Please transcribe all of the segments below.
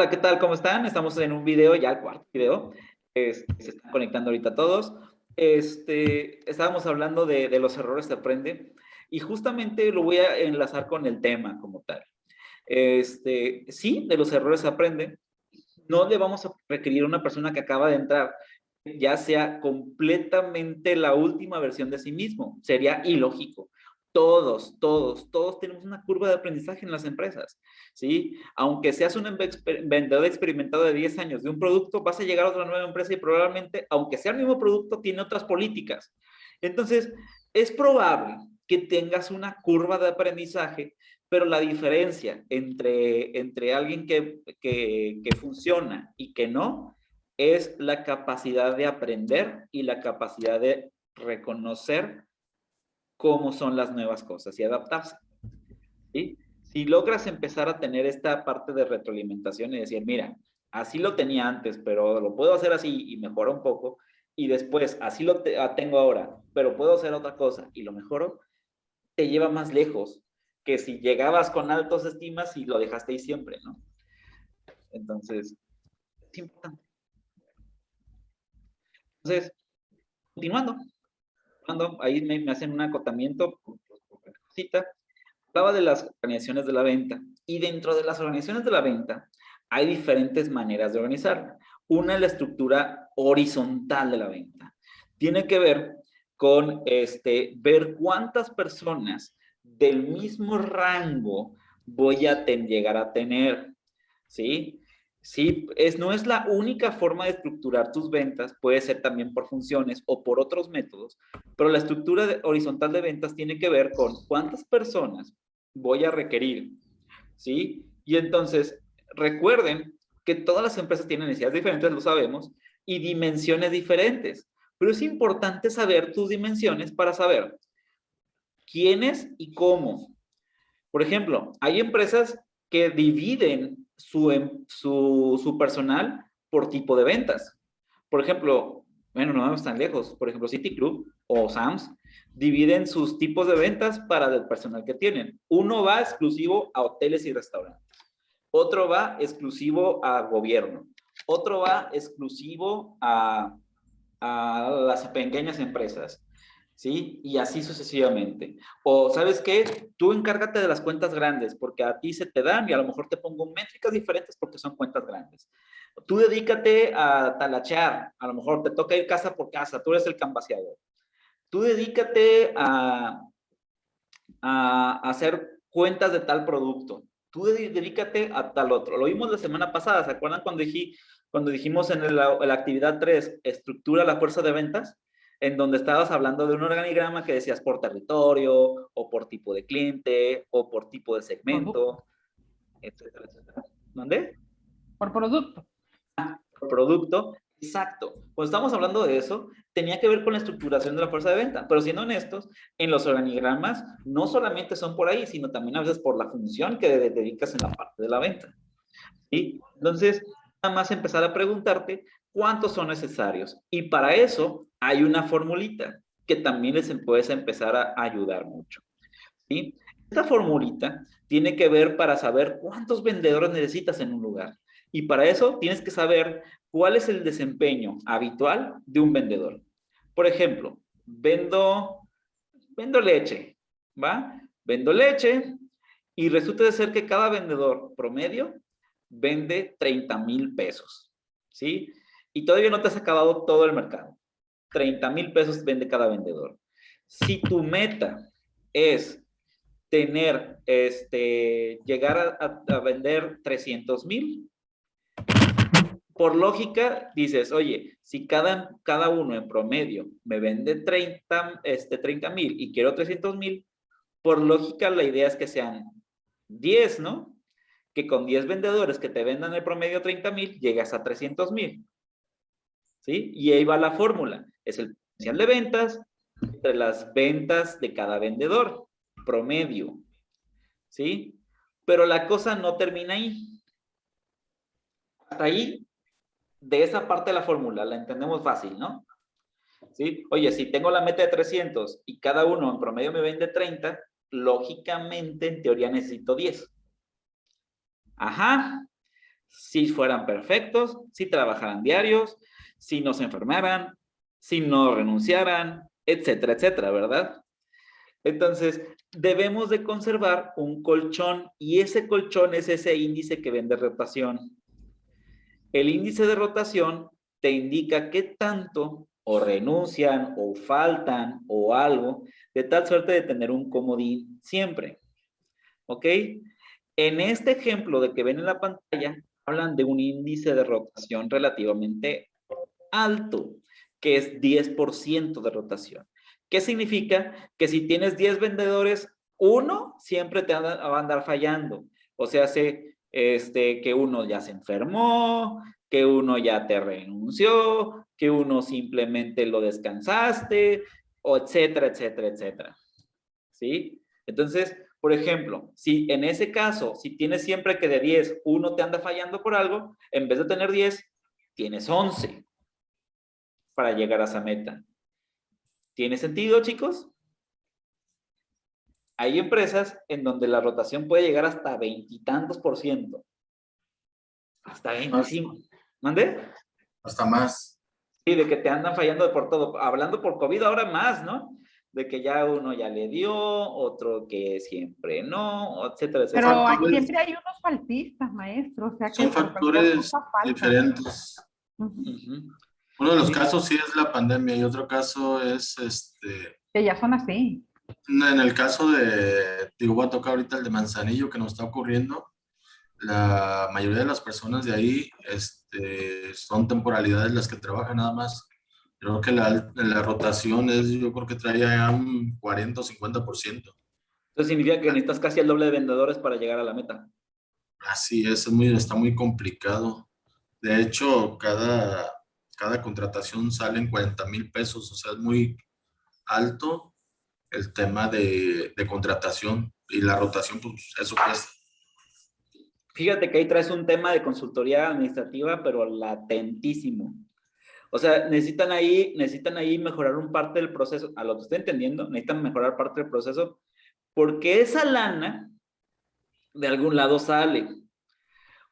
Hola, ¿qué tal? ¿Cómo están? Estamos en un video, ya el cuarto video. Se están conectando ahorita todos. Estábamos hablando de los errores se aprende y justamente lo voy a enlazar con el tema como tal. Sí, de los errores se aprende. No le vamos a requerir a una persona que acaba de entrar ya sea completamente la última versión de sí mismo. Sería ilógico. Todos tenemos una curva de aprendizaje en las empresas, ¿sí? Aunque seas un vendedor experimentado de 10 años de un producto, vas a llegar a otra nueva empresa y probablemente, aunque sea el mismo producto, tiene otras políticas. Entonces, es probable que tengas una curva de aprendizaje, pero la diferencia entre alguien que funciona y que no, es la capacidad de aprender y la capacidad de reconocer cómo son las nuevas cosas y adaptarse, ¿sí? Si logras empezar a tener esta parte de retroalimentación y decir, mira, así lo tenía antes, pero lo puedo hacer así y mejora un poco, y después así tengo ahora, pero puedo hacer otra cosa y lo mejoro, te lleva más lejos que si llegabas con altos estimas y lo dejaste ahí siempre, ¿no? Entonces, es importante. Entonces, continuando, ahí me hacen un acotamiento, cita, hablaba de las organizaciones de la venta, y dentro de las organizaciones de la venta hay diferentes maneras de organizarla. Una es la estructura horizontal de la venta. Tiene que ver con ver cuántas personas del mismo rango voy a llegar a tener, ¿sí? Sí, no es la única forma de estructurar tus ventas, puede ser también por funciones o por otros métodos, pero la estructura horizontal de ventas tiene que ver con cuántas personas voy a requerir, ¿sí? Y entonces, recuerden que todas las empresas tienen necesidades diferentes, lo sabemos, y dimensiones diferentes, pero es importante saber tus dimensiones para saber quiénes y cómo. Por ejemplo, hay empresas que dividen su personal por tipo de ventas. Por ejemplo, bueno, no vamos tan lejos. Por ejemplo, City Club o Sams dividen sus tipos de ventas para el personal que tienen. Uno va exclusivo a hoteles y restaurantes. Otro va exclusivo a gobierno. Otro va exclusivo a las pequeñas empresas, ¿sí? Y así sucesivamente. O, ¿sabes qué? Tú encárgate de las cuentas grandes, porque a ti se te dan y a lo mejor te pongo métricas diferentes porque son cuentas grandes. Tú dedícate a talachear, a lo mejor te toca ir casa por casa, tú eres el canvaseador. Tú dedícate a hacer cuentas de tal producto. Tú dedícate a tal otro. Lo vimos la semana pasada, ¿se acuerdan cuando dijimos en la actividad 3, estructura la fuerza de ventas? En donde estabas hablando de un organigrama que decías por territorio, o por tipo de cliente, o por tipo de Producto. segmento, etcétera, etcétera. ¿Dónde? Por producto. Producto. Exacto. Cuando estamos hablando de eso, tenía que ver con la estructuración de la fuerza de venta. Pero siendo honestos, en los organigramas no solamente son por ahí, sino también a veces por la función que dedicas en la parte de la venta. ¿Sí? Entonces, nada más empezar a preguntarte cuántos son necesarios. Y para eso hay una formulita que también les puedes empezar a ayudar mucho. ¿Sí? Esta formulita tiene que ver para saber cuántos vendedores necesitas en un lugar. Y para eso tienes que saber cuál es el desempeño habitual de un vendedor. Por ejemplo, vendo leche, ¿va? Vendo leche y resulta de ser que cada vendedor promedio vende 30,000 pesos, ¿sí? Y todavía no te has acabado todo el mercado. 30,000 pesos vende cada vendedor. Si tu meta es llegar a vender 300,000, por lógica dices, oye, si cada uno en promedio me vende 30,000 y quiero 300,000, por lógica la idea es que sean 10, ¿no? Que con 10 vendedores que te vendan el promedio 30,000, llegas a 300,000, ¿sí? Y ahí va la fórmula, es el potencial de ventas entre las ventas de cada vendedor, promedio, ¿sí? Pero la cosa no termina ahí. Hasta ahí, de esa parte de la fórmula, la entendemos fácil, ¿no? ¿Sí? Oye, si tengo la meta de 300 y cada uno en promedio me vende 30, lógicamente, en teoría necesito 10. Ajá, si fueran perfectos, si trabajaran diarios, si no se enfermaran, si no renunciaran, etcétera, etcétera, ¿verdad? Entonces, debemos de conservar un colchón y ese colchón es ese índice que ven de rotación. El índice de rotación te indica qué tanto o renuncian o faltan o algo, de tal suerte de tener un comodín siempre. ¿Ok? En este ejemplo de que ven en la pantalla, hablan de un índice de rotación relativamente alto, que es 10% de rotación. ¿Qué significa? Que si tienes 10 vendedores, uno siempre te va a andar fallando. O sea, que uno ya se enfermó, que uno ya te renunció, que uno simplemente lo descansaste, o etcétera, etcétera, etcétera. ¿Sí? Entonces, por ejemplo, si en ese caso, si tienes siempre que de 10, uno te anda fallando por algo, en vez de tener 10, tienes 11 para llegar a esa meta. ¿Tiene sentido, chicos? Hay empresas en donde la rotación puede llegar hasta 20 y tantos %. Hasta 25. ¿Mande? Hasta más. Sí, de que te andan fallando por todo. Hablando por COVID ahora más, ¿no? De que ya uno ya le dio, otro que siempre no, etcétera, etcétera. Pero siempre hay unos faltistas, maestro. O sea, que son por cualquier factores cosa falta. diferentes. Uh-huh. Uno de los casos sí es la pandemia y otro caso es Que ya son así. en el caso de, digo, voy a tocar ahorita el de Manzanillo que nos está ocurriendo. La mayoría de las personas de ahí son temporalidades las que trabajan nada más. Creo que la rotación es, yo creo que trae ya un 40 o 50%. Entonces significa que necesitas casi el doble de vendedores para llegar a la meta. Así es, está muy complicado. De hecho, cada contratación sale en 40,000 pesos, o sea, es muy alto el tema de contratación y la rotación, pues eso cuesta. Fíjate que ahí traes un tema de consultoría administrativa, pero latentísimo. O sea, necesitan ahí mejorar un parte del proceso. A lo que estoy entendiendo, necesitan mejorar parte del proceso porque esa lana de algún lado sale.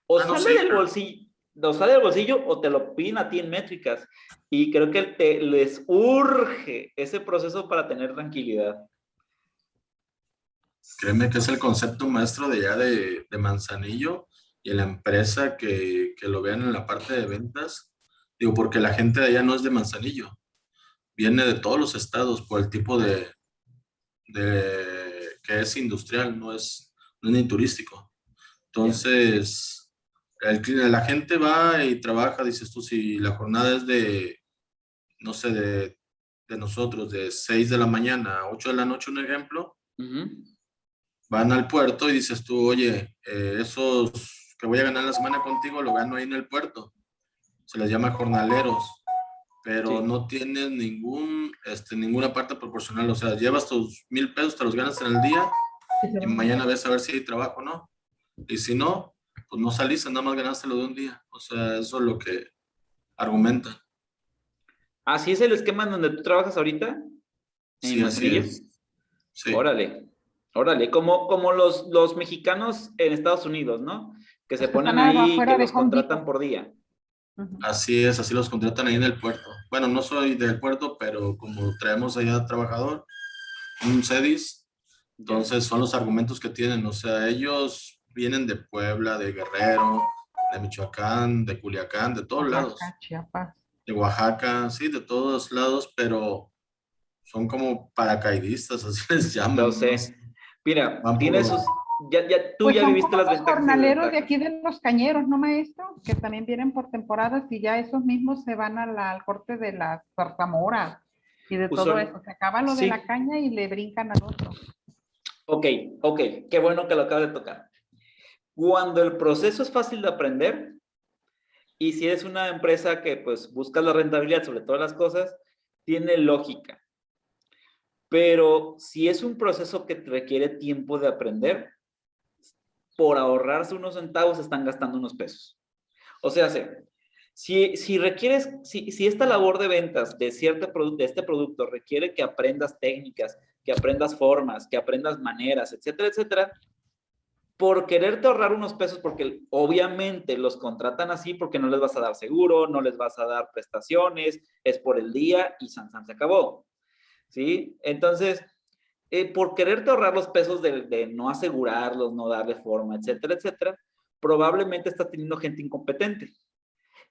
O Bueno, sale sí, del bolsillo, o sale del bolsillo o te lo piden a ti en métricas. Y creo que les urge ese proceso para tener tranquilidad. créeme que es el concepto maestro de ya de Manzanillo y en la empresa que lo vean en la parte de ventas. Digo, porque la gente de allá no es de Manzanillo, viene de todos los estados por el tipo de que es industrial, no es ni turístico. Entonces, la gente va y trabaja, dices tú, si la jornada es de, no sé, de nosotros, de 6 de la mañana a 8 de la noche, un ejemplo, van al puerto y dices tú, oye, esos que voy a ganar la semana contigo, lo gano ahí en el puerto. Se les llama jornaleros, pero no tienes ninguna parte proporcional. O sea, llevas tus 1,000 pesos, te los ganas en el día y mañana ves a ver si hay trabajo o no. Y si no, pues no saliste, nada más ganaste lo de un día. O sea, eso es lo que argumenta. ¿Así es el esquema en donde tú trabajas ahorita? ¿En Sí, así Manzanillo? es. Sí. Órale, como los mexicanos en Estados Unidos, ¿no? Que se ponen Están ahí, afuera que de los Home contratan Depot. por día. Así es, así los contratan ahí en el puerto. Bueno, no soy del puerto, pero como traemos allá trabajador, un CEDIS, entonces son los argumentos que tienen. O sea, ellos vienen de Puebla, de Guerrero, de Michoacán, de Culiacán, de todos lados. Chiapas. De Oaxaca, sí, de todos lados, pero son como paracaidistas, así les llaman. Lo sé. Mira, Van tiene por... sus... Tú Pues ya son viviste como las los ventajas y jornaleros de desventajas. aquí de los cañeros, ¿no, maestro? Que también vienen por temporadas y ya esos mismos se van al corte de las zarzamoras y de todo eso. Se acaba lo de la Sí. caña y le brincan al otro. Ok, qué bueno que lo acabas de tocar. Cuando el proceso es fácil de aprender y si es una empresa que pues busca la rentabilidad sobre todas las cosas, tiene lógica. Pero si es un proceso que requiere tiempo de aprender, por ahorrarse unos centavos están gastando unos pesos. O sea, si requieres, si esta labor de ventas de este producto requiere que aprendas técnicas, que aprendas formas, que aprendas maneras, etcétera, etcétera, por quererte ahorrar unos pesos, porque obviamente los contratan así porque no les vas a dar seguro, no les vas a dar prestaciones, es por el día y san, se acabó. ¿Sí? Entonces, por quererte ahorrar los pesos de no asegurarlos, no darle forma, etcétera, etcétera, probablemente estás teniendo gente incompetente.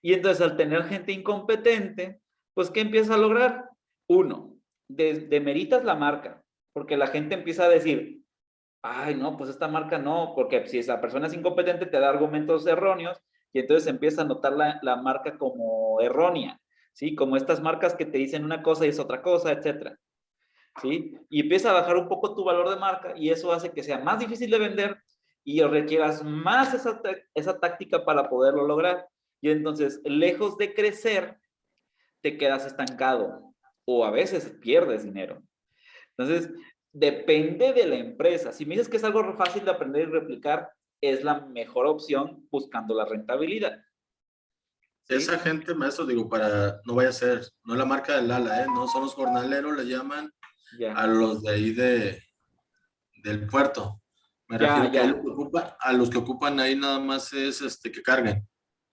Y entonces al tener gente incompetente, pues ¿qué empiezas a lograr? Uno, demeritas la marca, porque la gente empieza a decir, ay, no, pues esta marca no, porque si esa persona es incompetente te da argumentos erróneos y entonces empieza a notar la marca como errónea, ¿sí? Como estas marcas que te dicen una cosa y es otra cosa, etcétera, ¿sí? Y empieza a bajar un poco tu valor de marca y eso hace que sea más difícil de vender y requieras más esa táctica para poderlo lograr. Y entonces, lejos de crecer, te quedas estancado o a veces pierdes dinero. Entonces, depende de la empresa. Si me dices que es algo fácil de aprender y replicar, es la mejor opción buscando la rentabilidad. ¿Sí? Esa gente, maestro, digo, para, no vaya a ser, no es la marca del ala, ¿eh? No son los jornaleros, le llaman Ya. a los de ahí del puerto. Me Ya, refiero que ahí ya. lo que a los que ocupan ahí nada más es que carguen.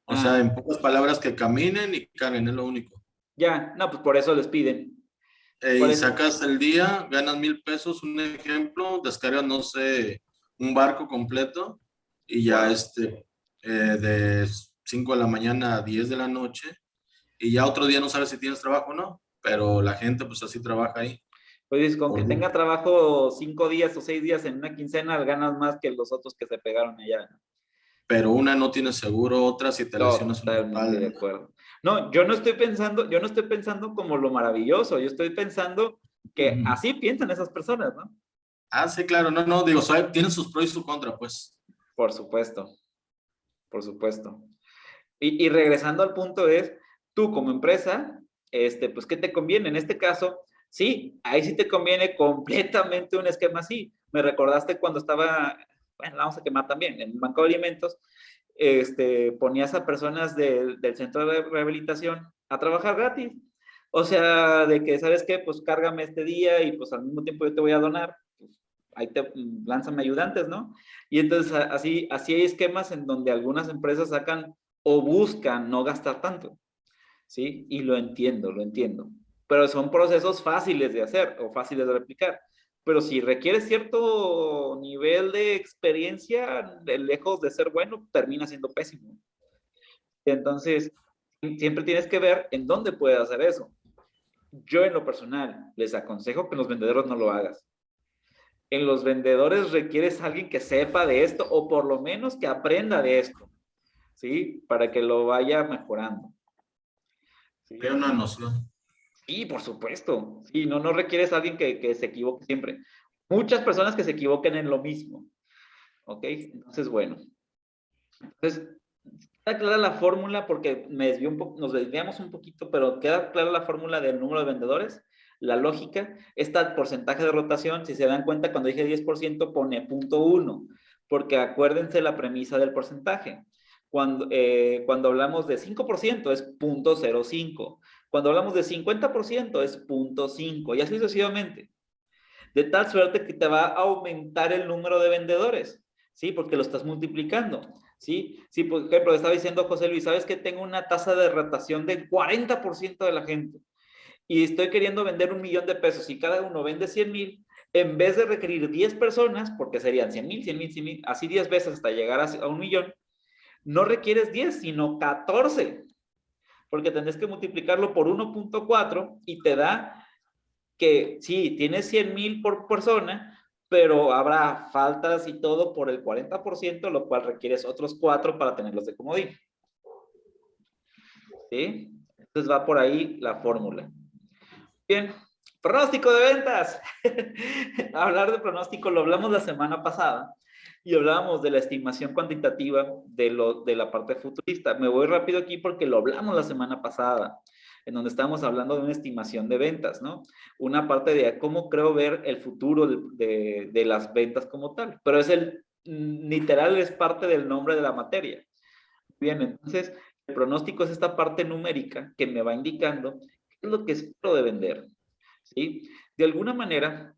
O sea, Ah, en pocas palabras, que caminen y carguen, es lo único. ya. No, pues por eso les piden. Por Y eso. sacas el día, ganas 1,000 pesos, un ejemplo, descargas, no sé, un barco completo y ya Wow. de 5 de la mañana a 10 de la noche y ya otro día no sabes si tienes trabajo o no, pero la gente pues así trabaja ahí. Pues con que Por tenga trabajo 5 días o 6 días en una quincena, ganas más que los otros que se pegaron allá. pero una no tiene seguro, otra si te lesionas una Totalmente de espalda. acuerdo. No, yo no estoy pensando como lo maravilloso, yo estoy pensando que Ujú. así piensan esas personas, ¿no? Ah, sí, claro, no, no, digo, tiene sus pros y su contra, pues. Por supuesto, por supuesto. Y regresando al punto es, tú como empresa, pues, ¿qué te conviene? En este caso, sí, ahí sí te conviene completamente un esquema así. Me recordaste cuando estaba, bueno, la vamos a quemar también, en el banco de alimentos, ponías a personas del centro de rehabilitación a trabajar gratis. O sea, de que, ¿sabes qué? Pues cárgame este día y pues al mismo tiempo yo te voy a donar. Pues, ahí te lánzame ayudantes, ¿no? Y entonces así hay esquemas en donde algunas empresas sacan o buscan no gastar tanto, ¿sí? Y lo entiendo, lo entiendo. Pero son procesos fáciles de hacer o fáciles de replicar. Pero si requiere cierto nivel de experiencia, lejos de ser bueno, termina siendo pésimo. Entonces, siempre tienes que ver en dónde puedes hacer eso. Yo en lo personal les aconsejo que en los vendedores no lo hagas. En los vendedores requieres a alguien que sepa de esto o por lo menos que aprenda de esto, ¿sí? Para que lo vaya mejorando. Tiene ¿Sí? una noción. Sí, por supuesto. Sí, no requieres a alguien que se equivoque siempre. Muchas personas que se equivoquen en lo mismo. ¿Ok? Entonces, bueno. Entonces, queda clara la fórmula porque nos desviamos un poquito, pero queda clara la fórmula del número de vendedores, la lógica, está porcentaje de rotación, si se dan cuenta, cuando dije 10% pone 0.1, porque acuérdense la premisa del porcentaje. Cuando hablamos de 5% es 0.05. Cuando hablamos de 50% es 0.5 y así sucesivamente. De tal suerte que te va a aumentar el número de vendedores, ¿sí? Porque lo estás multiplicando, ¿sí? Sí, por ejemplo, estaba diciendo José Luis, ¿sabes que tengo una tasa de rotación del 40% de la gente? Y estoy queriendo vender 1,000,000 de pesos y cada uno vende 100,000, en vez de requerir 10 personas, porque serían 100,000, 100,000, 100,000, así 10 veces hasta llegar a 1,000,000, no requieres 10, sino 14, porque tendrás que multiplicarlo por 1.4 y te da que sí, tienes 100,000 por persona, pero habrá faltas y todo por el 40%, lo cual requieres otros 4 para tenerlos de comodín. ¿Sí? Entonces va por ahí la fórmula. Bien, pronóstico de ventas. Hablar de pronóstico lo hablamos la semana pasada y hablábamos de la estimación cuantitativa de la parte futurista. Me voy rápido aquí porque lo hablamos la semana pasada, en donde estábamos hablando de una estimación de ventas, ¿no? Una parte de cómo creo ver el futuro de las ventas como tal, pero literal es parte del nombre de la materia. Bien, entonces el pronóstico es esta parte numérica que me va indicando qué es lo que espero de vender, ¿sí? De alguna manera,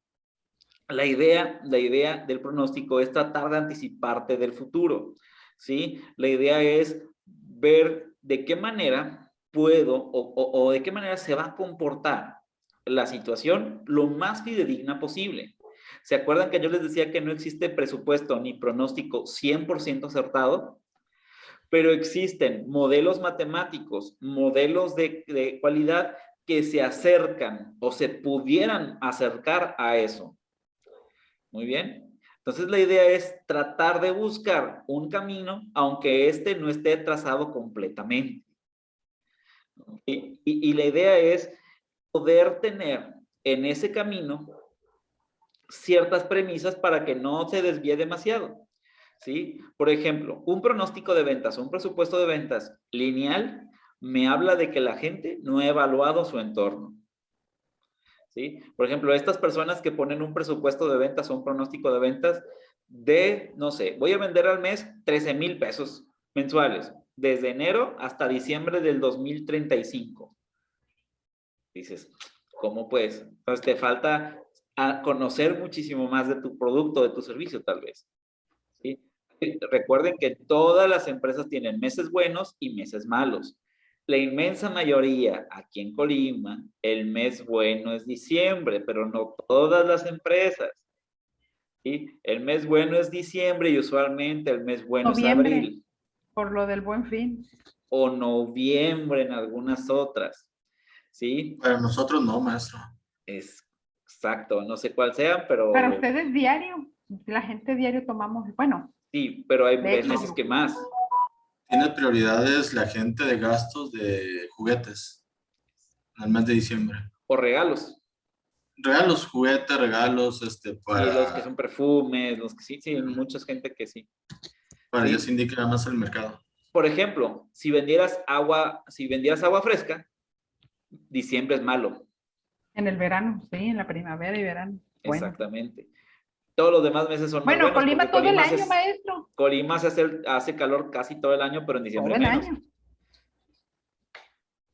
La idea del pronóstico es tratar de anticiparte del futuro, ¿sí? La idea es ver de qué manera puedo o de qué manera se va a comportar la situación lo más fidedigna posible. ¿Se acuerdan que yo les decía que no existe presupuesto ni pronóstico 100% acertado? Pero existen modelos matemáticos, modelos de cualidad que se acercan o se pudieran acercar a eso. Muy bien. Entonces la idea es tratar de buscar un camino, aunque este no esté trazado completamente. Y la idea es poder tener en ese camino ciertas premisas para que no se desvíe demasiado. ¿Sí? Por ejemplo, un pronóstico de ventas, un presupuesto de ventas lineal me habla de que la gente no ha evaluado su entorno. ¿Sí? Por ejemplo, estas personas que ponen un presupuesto de ventas o un pronóstico de ventas de, no sé, voy a vender al mes 13,000 pesos mensuales, desde enero hasta diciembre del 2035. Dices, ¿cómo pues? Entonces te falta a conocer muchísimo más de tu producto, de tu servicio tal vez. ¿Sí? Recuerden que todas las empresas tienen meses buenos y meses malos. La inmensa mayoría aquí en Colima, el mes bueno es diciembre, pero no todas las empresas. ¿Sí? El mes bueno es diciembre y usualmente el mes bueno es Noviembre, abril. por lo del Buen Fin. O noviembre en algunas otras. ¿Sí? Para nosotros no, maestro. Es exacto, no sé cuál sea, pero Para ustedes diario, la gente diario tomamos, bueno, sí, pero hay de hecho, meses que más. Tiene prioridades la gente de gastos de juguetes en el mes de diciembre. O regalos. Regalos, juguetes, regalos, Sí, los que para, son perfumes, los que sí, sí, mucha gente que sí. para ya Sí. se indica más el mercado. Por ejemplo, si vendieras agua fresca, diciembre es malo. en el verano, sí, en la primavera y verano. Bueno. Exactamente. Todos los demás meses son más Bueno, buenos porque Colima todo el año, maestro. Colima hace calor casi todo el año, pero en diciembre Todo el menos. año.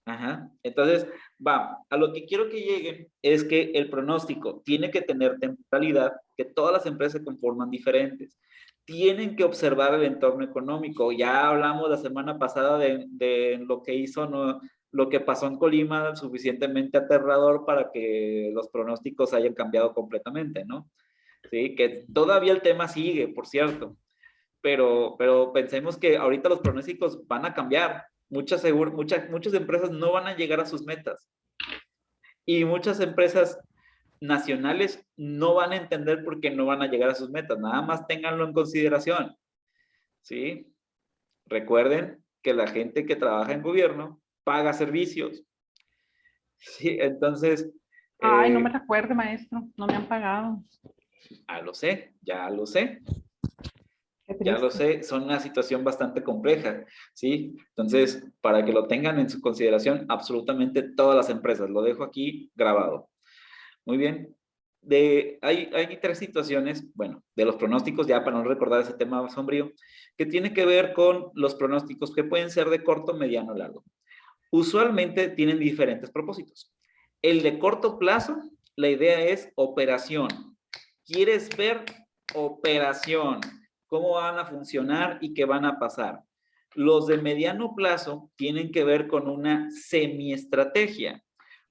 Ajá. Entonces, a lo que quiero que lleguen es que el pronóstico tiene que tener temporalidad, que todas las empresas se conforman diferentes. Tienen que observar el entorno económico. Ya hablamos la semana pasada de lo que hizo, ¿no? Lo que pasó en Colima, suficientemente aterrador para que los pronósticos hayan cambiado completamente, ¿no? Sí, que todavía el tema sigue, por cierto, pero pensemos que ahorita los pronósticos van a cambiar. Muchas empresas no van a llegar a sus metas y muchas empresas nacionales no van a entender por qué no van a llegar a sus metas. Nada más ténganlo en consideración, ¿sí? Recuerden que la gente que trabaja en gobierno paga servicios, ¿sí? Entonces, Ay, no me recuerde, maestro. No me han pagado. ya lo sé. Qué Ya lo triste. sé, son una situación bastante compleja, ¿sí? Entonces, para que lo tengan en su consideración, absolutamente todas las empresas, lo dejo aquí grabado. Muy bien. Hay tres situaciones, bueno, de los pronósticos, ya para no recordar ese tema sombrío, que tiene que ver con los pronósticos que pueden ser de corto, mediano, largo. Usualmente tienen diferentes propósitos. El de corto plazo, la idea es operación. ¿Quieres ver operación? ¿Cómo van a funcionar y qué van a pasar? Los de mediano plazo tienen que ver con una semiestrategia.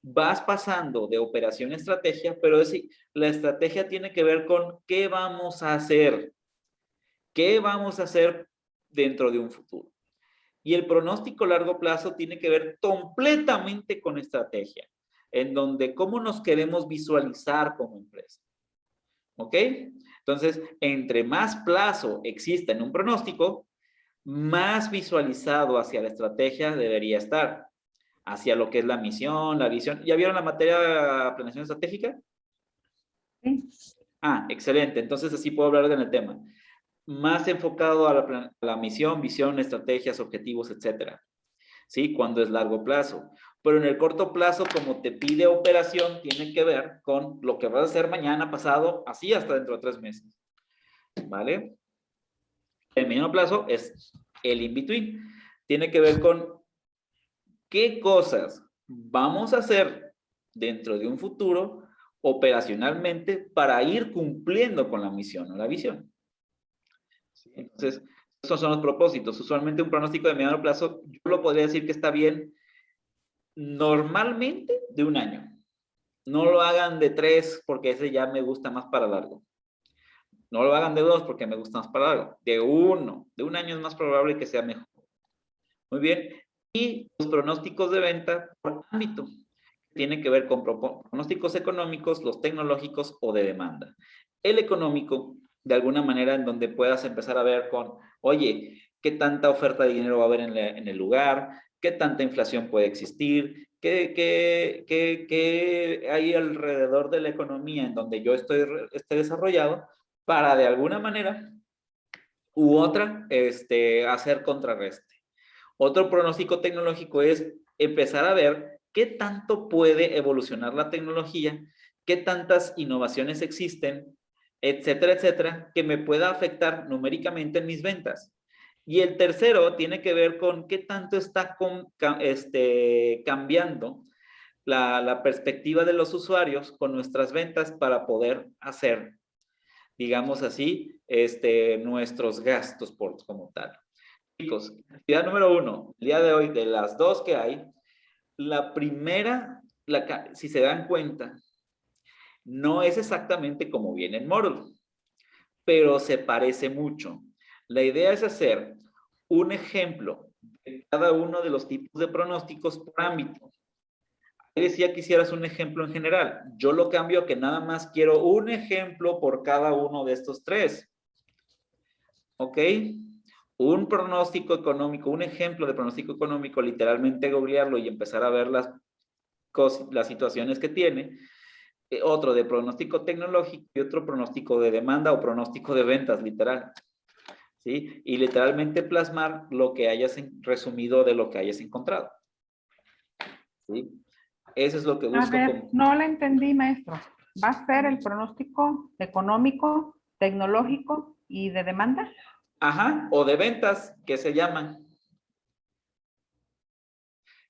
Vas pasando de operación a estrategia, pero la estrategia tiene que ver con qué vamos a hacer. ¿Qué vamos a hacer dentro de un futuro? Y el pronóstico a largo plazo tiene que ver completamente con estrategia, en donde cómo nos queremos visualizar como empresa. ¿Ok? Entonces, entre más plazo exista en un pronóstico, más visualizado hacia la estrategia debería estar, hacia lo que es la misión, la visión. ¿Ya vieron la materia de planeación estratégica? Sí. Excelente. Entonces, así puedo hablar en el tema. Más enfocado a la misión, visión, estrategias, objetivos, etcétera. ¿Sí? Cuando es largo plazo. Pero en el corto plazo, como te pide operación, tiene que ver con lo que vas a hacer mañana, pasado, así hasta dentro de 3 meses. ¿Vale? El mediano plazo es el in-between. Tiene que ver con qué cosas vamos a hacer dentro de un futuro operacionalmente para ir cumpliendo con la misión o la visión. ¿Sí? Entonces, esos son los propósitos. Usualmente un pronóstico de mediano plazo, yo lo podría decir que está bien normalmente de 1 año. No lo hagan de 3 porque ese ya me gusta más para largo. No lo hagan de 2 porque me gusta más para largo. De 1 año es más probable que sea mejor. Muy bien. Y los pronósticos de venta por ámbito. Tienen que ver con pronósticos económicos, los tecnológicos o de demanda. El económico, de alguna manera, en donde puedas empezar a ver con, oye, ¿qué tanta oferta de dinero va a haber en el lugar? ¿Qué tanta inflación puede existir? ¿Qué hay alrededor de la economía en donde yo esté desarrollado para, de alguna manera u otra, hacer contrarreste? Otro pronóstico tecnológico es empezar a ver qué tanto puede evolucionar la tecnología, qué tantas innovaciones existen, etcétera, etcétera, que me pueda afectar numéricamente en mis ventas. Y el tercero tiene que ver con qué tanto está cambiando la perspectiva de los usuarios con nuestras ventas para poder hacer, digamos así, nuestros gastos como tal. Chicos, actividad número 1, el día de hoy, de las 2 que hay, la primera, si se dan cuenta, no es exactamente como viene en Model, pero se parece mucho. La idea es hacer un ejemplo de cada uno de los tipos de pronósticos por ámbito. Ahí decía que hicieras un ejemplo en general. Yo lo cambio a que nada más quiero un ejemplo por cada uno de estos 3. ¿Ok? Un pronóstico económico, un ejemplo de pronóstico económico, literalmente googlearlo y empezar a ver las situaciones que tiene. Otro de pronóstico tecnológico y otro pronóstico de demanda o pronóstico de ventas, literal. ¿Sí? Y literalmente plasmar lo que hayas resumido de lo que hayas encontrado. ¿Sí? Eso es lo que busco. A ver, no la entendí, maestro. ¿Va a ser el pronóstico económico, tecnológico y de demanda? Ajá, o de ventas, que se llaman.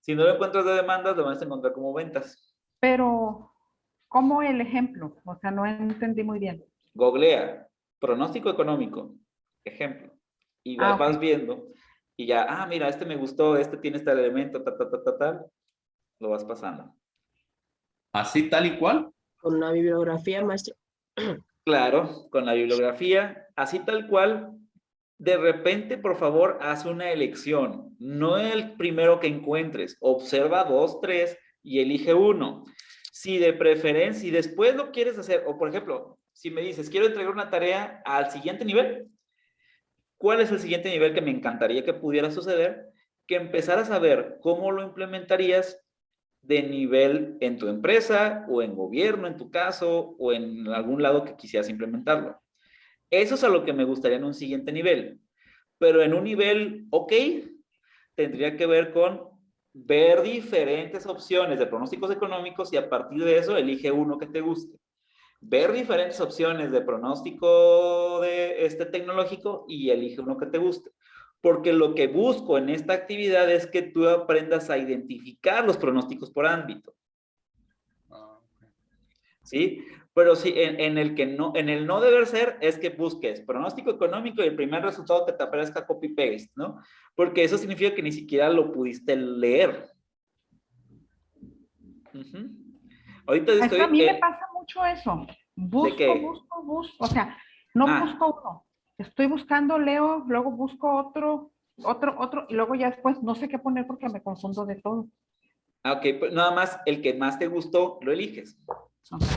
Si no lo encuentras de demandas, lo vas a encontrar como ventas. Pero, ¿cómo el ejemplo? O sea, no entendí muy bien. Googlea, pronóstico económico, ejemplo. Y vas Ok. viendo, y ya, mira, este me gustó, este tiene este elemento, tal, lo vas pasando. Así tal y cual. Con una bibliografía, maestro. Claro, con la bibliografía, así tal cual. De repente, por favor, haz una elección. No el primero que encuentres. Observa 2, 3 y elige uno. Si de preferencia, si después lo quieres hacer, o por ejemplo, si me dices, quiero entregar una tarea al siguiente nivel, ¿cuál es el siguiente nivel que me encantaría que pudiera suceder? Que empezaras a ver cómo lo implementarías de nivel en tu empresa o en gobierno, en tu caso, o en algún lado que quisieras implementarlo. Eso es a lo que me gustaría en un siguiente nivel. Pero en un nivel, ok, tendría que ver con ver diferentes opciones de pronósticos económicos y a partir de eso elige uno que te guste. Ver diferentes opciones de pronóstico tecnológico y elige uno que te guste. Porque lo que busco en esta actividad es que tú aprendas a identificar los pronósticos por ámbito. ¿Sí? Pero sí, en el no deber ser es que busques pronóstico económico y el primer resultado que te aparezca copy-paste, ¿no? Porque eso significa que ni siquiera lo pudiste leer. Ahorita A mí me pasa mucho eso. Busco. O sea, no busco uno. Estoy buscando, leo, luego busco otro, y luego ya después no sé qué poner porque me confundo de todo. Ok, pues nada más el que más te gustó, lo eliges. Okay.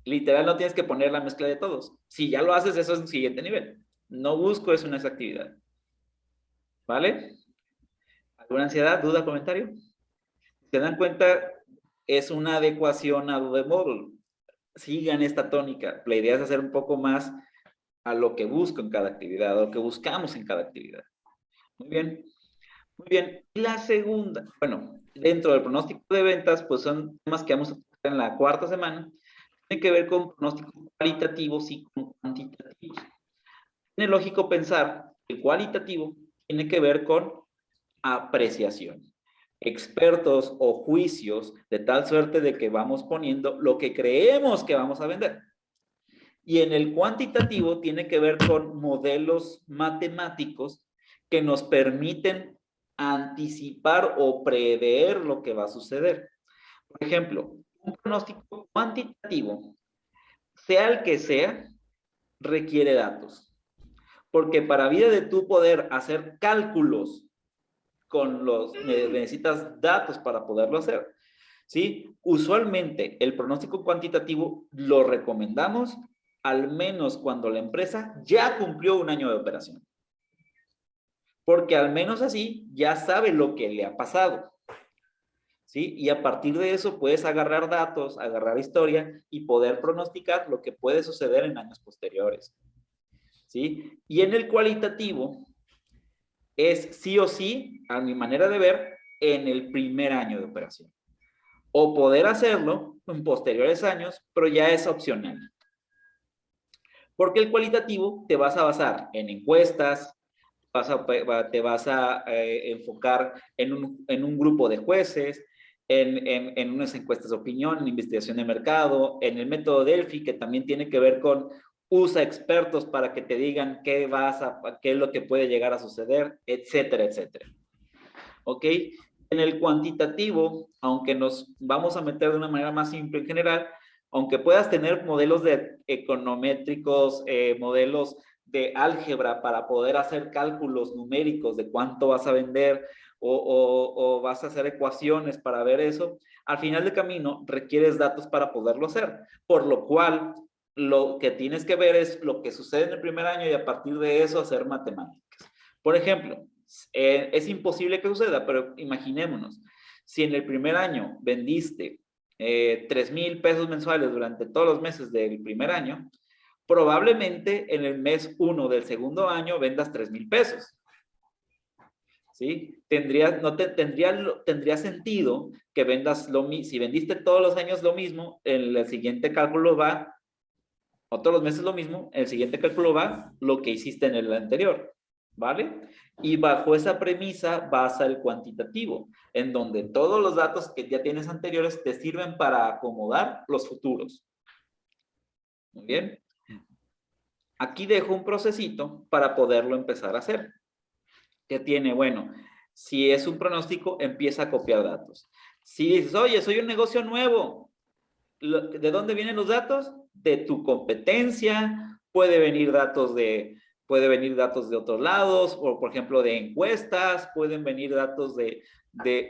Literal, no tienes que poner la mezcla de todos. Si ya lo haces, eso es un siguiente nivel. No busco eso en esa actividad. ¿Vale? ¿Alguna ansiedad, duda, comentario? ¿Se dan cuenta? Es una adecuación a lo de Model. Sigan esta tónica. La idea es hacer un poco más a lo que busco en cada actividad, a lo que buscamos en cada actividad. Muy bien. Muy bien. Y la segunda, bueno, dentro del pronóstico de ventas, pues son temas que vamos a tocar en la 4ª semana. Tiene que ver con pronósticos cualitativos y con cuantitativos. Tiene lógico pensar que el cualitativo tiene que ver con apreciación. expertos o juicios de tal suerte de que vamos poniendo lo que creemos que vamos a vender. Y en el cuantitativo tiene que ver con modelos matemáticos que nos permiten anticipar o prever lo que va a suceder. Por ejemplo, un pronóstico cuantitativo, sea el que sea, requiere datos. Porque para vida de tú poder hacer cálculos necesitas datos para poderlo hacer. ¿Sí? Usualmente el pronóstico cuantitativo lo recomendamos al menos cuando la empresa ya cumplió un año de operación. Porque al menos así ya sabe lo que le ha pasado. ¿Sí? Y a partir de eso puedes agarrar datos, agarrar historia y poder pronosticar lo que puede suceder en años posteriores. ¿Sí? Y en el cualitativo es sí o sí, a mi manera de ver, en el primer año de operación. O poder hacerlo en posteriores años, pero ya es opcional. Porque el cualitativo te vas a basar en encuestas, te vas a enfocar en un grupo de jueces, en unas encuestas de opinión, en investigación de mercado, en el método Delphi, que también tiene que ver con usa expertos para que te digan qué es lo que puede llegar a suceder, etcétera, etcétera. ¿Ok? En el cuantitativo, aunque nos vamos a meter de una manera más simple en general, aunque puedas tener modelos econométricos, modelos de álgebra para poder hacer cálculos numéricos de cuánto vas a vender o vas a hacer ecuaciones para ver eso, al final del camino requieres datos para poderlo hacer, por lo cual lo que tienes que ver es lo que sucede en el primer año y a partir de eso hacer matemáticas. Por ejemplo, es imposible que suceda, pero imaginémonos, si en el primer año vendiste 3,000 pesos mensuales durante todos los meses del primer año, probablemente en el mes 1 del segundo año vendas 3,000 pesos. ¿Sí? Tendría sentido que vendas lo mismo. Si vendiste todos los años lo mismo, en el siguiente cálculo va, o todos los meses lo mismo, en el siguiente cálculo va lo que hiciste en el anterior. ¿Vale? Y bajo esa premisa basa el cuantitativo, en donde todos los datos que ya tienes anteriores te sirven para acomodar los futuros. Muy bien. Aquí dejo un procesito para poderlo empezar a hacer. ¿Qué tiene? Bueno, si es un pronóstico, empieza a copiar datos. Si dices, oye, soy un negocio nuevo, ¿de dónde vienen los datos? De tu competencia, puede venir datos de otros lados, o por ejemplo de encuestas, pueden venir datos de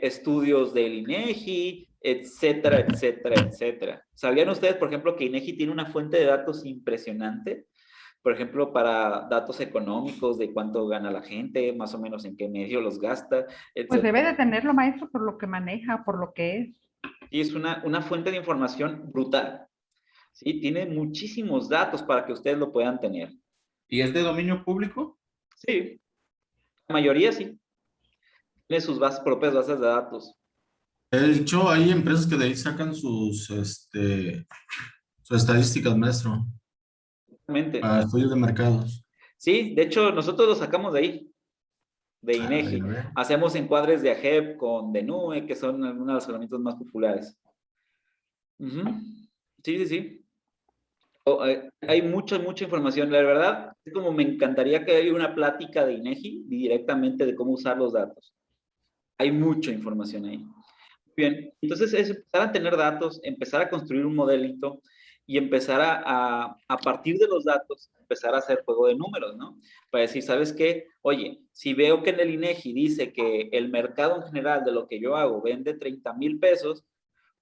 estudios del INEGI, etcétera, etcétera, etcétera. ¿Sabían ustedes, por ejemplo, que INEGI tiene una fuente de datos impresionante? Por ejemplo, para datos económicos, de cuánto gana la gente, más o menos en qué medio los gasta, etcétera. Pues debe de tenerlo, maestro, por lo que maneja, por lo que es. Y es una fuente de información brutal. ¿Sí? Tiene muchísimos datos para que ustedes lo puedan tener. ¿Y es de dominio público? Sí, la mayoría sí. Tiene sus propias bases de datos. De hecho, hay empresas que de ahí sacan sus estadísticas, maestro, Realmente. para estudios de mercados. Sí, de hecho, nosotros lo sacamos de ahí, de INEGI. Hacemos encuadres de AGEP con DENUE, que son algunas de las herramientas más populares. Sí, sí, sí. Hay mucha información. La verdad, es como me encantaría que haya una plática de INEGI directamente de cómo usar los datos. Hay mucha información ahí. Bien, entonces es empezar a tener datos, empezar a construir un modelito y empezar a partir de los datos, empezar a hacer juego de números, ¿no? Para decir, ¿sabes qué? Oye, si veo que en el INEGI dice que el mercado en general de lo que yo hago vende 30,000 pesos,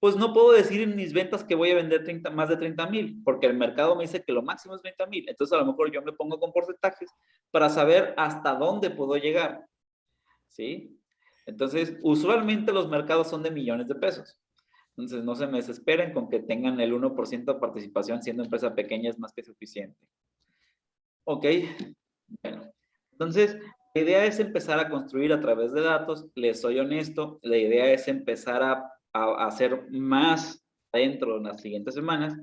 pues no puedo decir en mis ventas que voy a vender más de 30,000, porque el mercado me dice que lo máximo es 30,000. Entonces a lo mejor yo me pongo con porcentajes para saber hasta dónde puedo llegar, ¿sí? Entonces, usualmente los mercados son de millones de pesos. Entonces, no se me desesperen con que tengan el 1% de participación, siendo empresa pequeña es más que suficiente. Ok, bueno. Entonces, la idea es empezar a construir a través de datos. Les soy honesto, la idea es empezar a hacer más dentro de las siguientes semanas.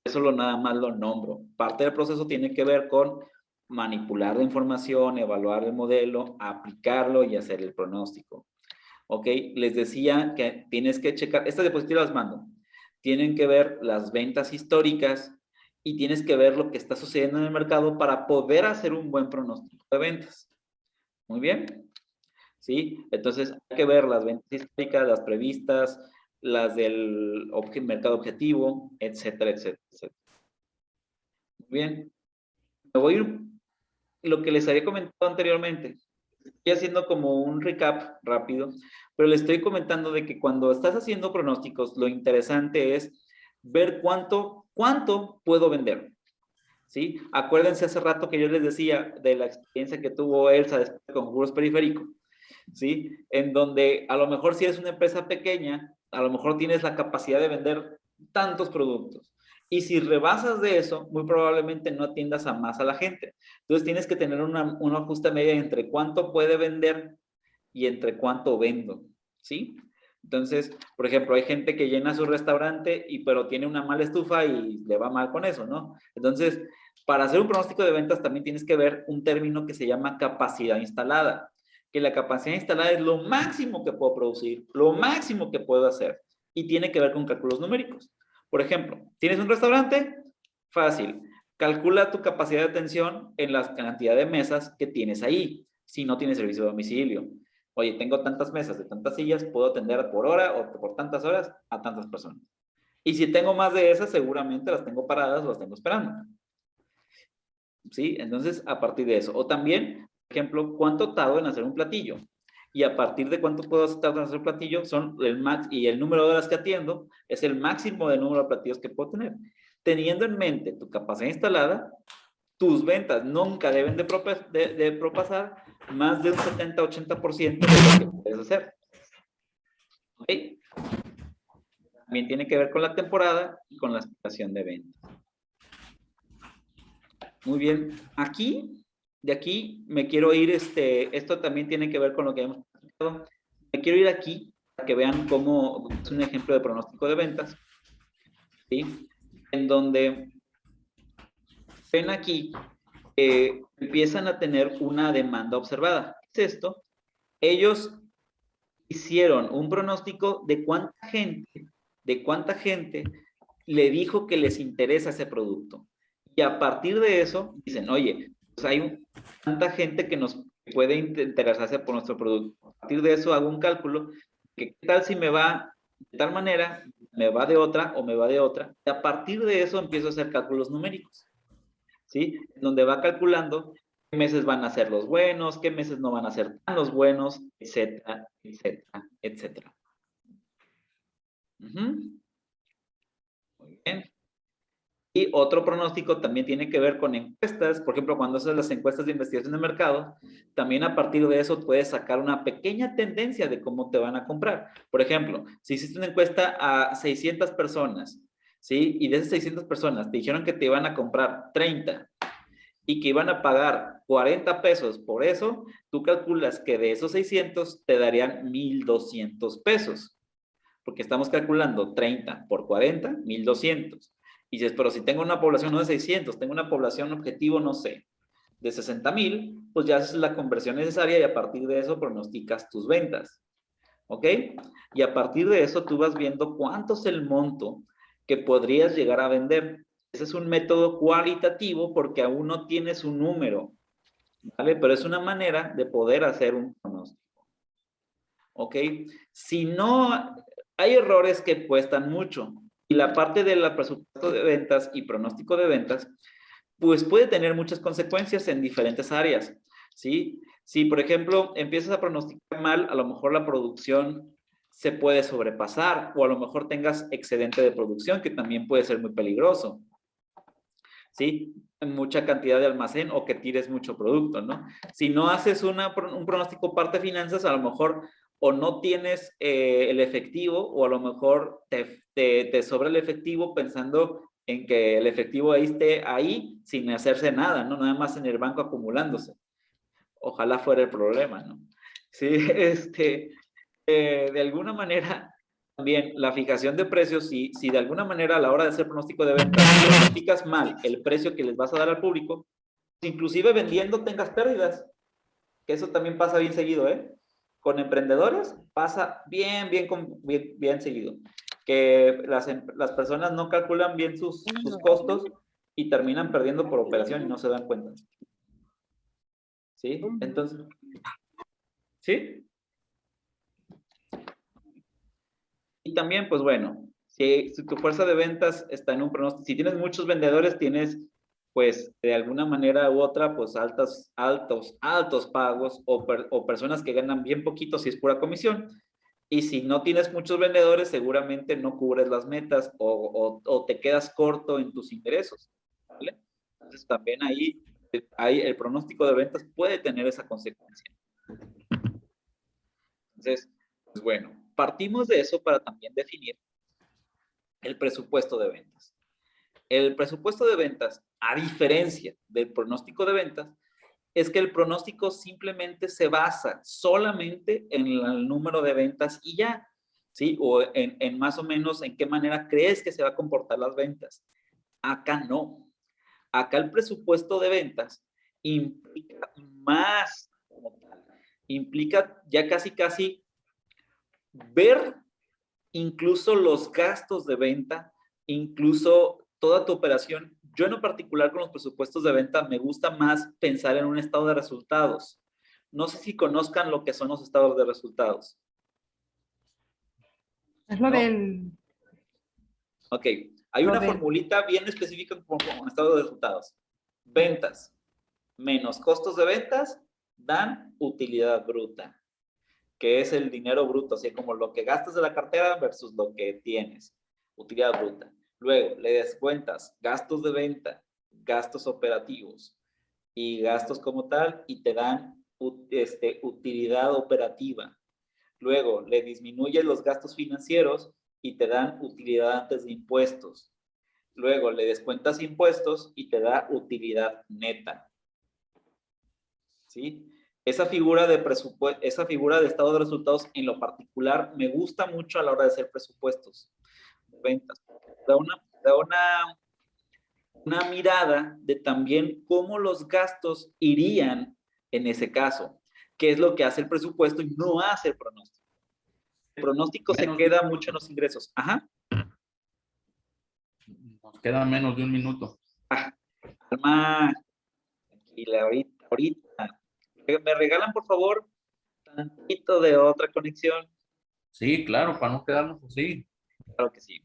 Eso nada más lo nombro. Parte del proceso tiene que ver con manipular la información, evaluar el modelo, aplicarlo y hacer el pronóstico. ¿ok? Les decía que tienes que checar, estas diapositivas las mando, tienen que ver las ventas históricas y tienes que ver lo que está sucediendo en el mercado para poder hacer un buen pronóstico de ventas. Muy bien, ¿sí? Entonces hay que ver las ventas históricas, las previstas, las del mercado objetivo, etcétera, etcétera, etcétera. Muy bien. Me voy a ir lo que les había comentado anteriormente. Estoy haciendo como un recap rápido, pero les estoy comentando de que cuando estás haciendo pronósticos, lo interesante es ver cuánto puedo vender, ¿sí? Acuérdense hace rato que yo les decía de la experiencia que tuvo Elsa después con seguros periféricos, ¿sí? En donde a lo mejor si eres una empresa pequeña, a lo mejor tienes la capacidad de vender tantos productos. Y si rebasas de eso, muy probablemente no atiendas a más a la gente. Entonces tienes que tener una justa medida entre cuánto puede vender y entre cuánto vendo, ¿sí? Entonces, por ejemplo, hay gente que llena su restaurante pero tiene una mala estufa y le va mal con eso, ¿no? Entonces, para hacer un pronóstico de ventas también tienes que ver un término que se llama capacidad instalada, que la capacidad instalada es lo máximo que puedo producir, lo máximo que puedo hacer, y tiene que ver con cálculos numéricos. Por ejemplo, ¿tienes un restaurante? Fácil. Calcula tu capacidad de atención en la cantidad de mesas que tienes ahí, si no tienes servicio de domicilio. Oye, tengo tantas mesas de tantas sillas, puedo atender por hora o por tantas horas a tantas personas. Y si tengo más de esas, seguramente las tengo paradas o las tengo esperando. ¿Sí? Entonces, a partir de eso. O también, por ejemplo, ¿cuánto tardo en hacer un platillo? Y a partir de cuánto puedo tardar en hacer un platillo, son el max, y el número de horas que atiendo es el máximo de número de platillos que puedo tener. Teniendo en mente tu capacidad instalada, tus ventas nunca deben de propasar más de un 70-80% de lo que puedes hacer. ¿Ok? También tiene que ver con la temporada y con la expectación de ventas. Muy bien. De aquí me quiero ir, esto también tiene que ver con lo que hemos platicado. Me quiero ir aquí para que vean cómo es un ejemplo de pronóstico de ventas, ¿sí? En donde ven aquí empiezan a tener una demanda observada. ¿Qué es esto? Ellos hicieron un pronóstico de cuánta gente le dijo que les interesa ese producto. Y a partir de eso, dicen, oye, pues hay tanta gente que nos puede interesarse por nuestro producto. A partir de eso hago un cálculo, que qué tal si me va de tal manera, me va de otra o me va de otra. Y a partir de eso empiezo a hacer cálculos numéricos, ¿sí? Donde va calculando qué meses van a ser los buenos, qué meses no van a ser tan los buenos, etcétera, etcétera, etcétera. Muy bien. Y otro pronóstico también tiene que ver con encuestas. Por ejemplo, cuando haces las encuestas de investigación de mercado, también a partir de eso puedes sacar una pequeña tendencia de cómo te van a comprar. Por ejemplo, si hiciste una encuesta a 600 personas, ¿sí? Y de esas 600 personas te dijeron que te iban a comprar 30 y que iban a pagar 40 pesos por eso, tú calculas que de esos 600 te darían 1,200 pesos. Porque estamos calculando 30 por 40, 1,200. Y dices, pero si tengo una población no de 600, tengo una población objetivo, no sé, de 60,000, pues ya haces la conversión necesaria y a partir de eso pronosticas tus ventas. ¿Ok? Y a partir de eso tú vas viendo cuánto es el monto que podrías llegar a vender. Ese es un método cualitativo porque aún no tienes un número, ¿vale? Pero es una manera de poder hacer un pronóstico. ¿Ok? Si no, hay errores que cuestan mucho. Y la parte del presupuesto de ventas y pronóstico de ventas, pues puede tener muchas consecuencias en diferentes áreas, ¿sí? Si, por ejemplo, empiezas a pronosticar mal, a lo mejor la producción se puede sobrepasar o a lo mejor tengas excedente de producción, que también puede ser muy peligroso, ¿sí? Mucha cantidad de almacén o que tires mucho producto, ¿no? Si no haces un pronóstico parte finanzas, a lo mejor o no tienes el efectivo o a lo mejor te sobra el efectivo pensando en que el efectivo ahí esté ahí sin hacerse nada, ¿no? Nada más en el banco acumulándose. Ojalá fuera el problema, ¿no? Sí, de alguna manera también la fijación de precios, si de alguna manera a la hora de hacer pronóstico de ventas pronosticas mal el precio que les vas a dar al público, inclusive vendiendo tengas pérdidas, que eso también pasa bien seguido, ¿eh? con emprendedores pasa bien seguido. Que las personas no calculan bien sus costos y terminan perdiendo por operación y no se dan cuenta. ¿Sí? Entonces, ¿sí? Y también, pues bueno, si tu fuerza de ventas está en un pronóstico, si tienes muchos vendedores, tienes, pues, de alguna manera u otra, pues, altos pagos o personas que ganan bien poquito si es pura comisión. Y si no tienes muchos vendedores, seguramente no cubres las metas o te quedas corto en tus ingresos, ¿vale? Entonces, también ahí el pronóstico de ventas puede tener esa consecuencia. Entonces, pues bueno, partimos de eso para también definir el presupuesto de ventas. El presupuesto de ventas, a diferencia del pronóstico de ventas, es que el pronóstico simplemente se basa solamente en el número de ventas y ya, ¿sí? O en más o menos en qué manera crees que se va a comportar las ventas. Acá no. Acá el presupuesto de ventas implica más como tal. Implica ya casi ver incluso los gastos de venta, incluso toda tu operación. Yo en lo particular con los presupuestos de venta me gusta más pensar en un estado de resultados. No sé si conozcan lo que son los estados de resultados. Es lo ¿No? del... Ok, hay una formulita bien específica con estado de resultados. Ventas menos costos de ventas dan utilidad bruta, que es el dinero bruto, así como lo que gastas de la cartera versus lo que tienes, utilidad bruta. Luego le descuentas gastos de venta, gastos operativos y gastos como tal y te dan utilidad operativa. Luego le disminuyes los gastos financieros y te dan utilidad antes de impuestos. Luego le descuentas impuestos y te da utilidad neta. ¿Sí? Esa figura de presupuesto, esa figura de estado de resultados en lo particular me gusta mucho a la hora de hacer presupuestos de ventas. Da una mirada de también cómo los gastos irían en ese caso, qué es lo que hace el presupuesto y no hace el pronóstico. El pronóstico se queda mucho en los ingresos. Ajá. Nos queda menos de un minuto. Calma, tranquila, ahorita. ¿Me regalan, por favor, tantito de otra conexión? Sí, claro, para no quedarnos así. Claro que sí.